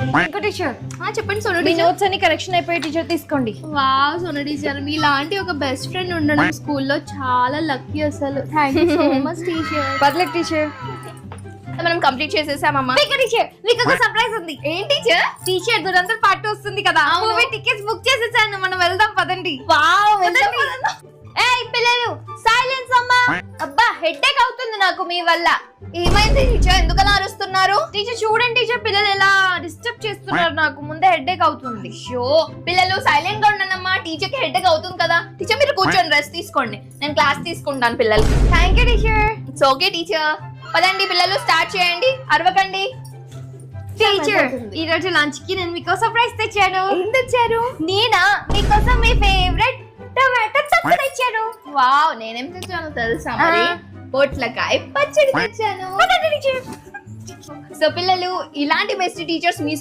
Teacher చెప్పండి సోను మీ teacher. Notes అన్ని correction అయిపోయి టీచర్ తీసుకోండి. వావ్ సోను టీచర్, మీలాంటి ఒక బెస్ట్ ఫ్రెండ్ ఉండడం స్కూల్లో చాలా లక్కీ అసలు. Thank you so much teacher. పర్లేదు టీచర్. మనం కంప్లీట్ చేసేసామమ్మా. టీచర్ మీకు ఒక సర్ప్రైజ్ ఉంది. ఏంటి టీచర్? టీచర్ దురంతర్ పార్ట్ వస్తుంది కదా, అవును. మూవీ టికెట్స్ బుక్ చేసేసాను, మనం వెళ్దాం పదండి. వావ్ ఏయ్ పిల్లలు సైలెన్స్ అమ్మా. అబ్బా హెడ్ఏక్ అవుతుంది నాకు మీ వల్ల. ఏమైంది టీచర్, ఎందుకలా అరుస్తున్నారు? టీచర్ చూడండి టీచర్, పిల్లలు ఎలా డిస్టర్బ్ చేస్తున్నారు, నాకు ముందే హెడ్ఏక్ అవుతుంది. షో పిల్లలు సైలెంట్ గా ఉండనమ్మా, టీచర్ కి హెడ్ఏక్ అవుతుంది కదా. టీచర్ మీరు కూర్చొని రెస్ట్ తీసుకోండి, నేను క్లాస్ తీసుకుంటాను పిల్లలు. Thank you teacher. It's okay teacher. పదండి పిల్లలు స్టార్ట్ చేయండి, అరవకండి. టీచర్ ఈ రోజు లంచ్ కి నేను మీకు సర్ప్రైజ్ తెచ్చాను. ఏం తెచ్చారు? నేనా మీకోసం మీ ఫేవరెట్ టమాటో చట్నీ తెచ్చాను. వావ్, నేనేం తెచ్చానో తెలుసా మరి? పొట్లకాయ పచ్చడి తెచ్చాను. సో పిల్లలు, ఇలాంటి బెస్ట్ టీచర్స్ మీ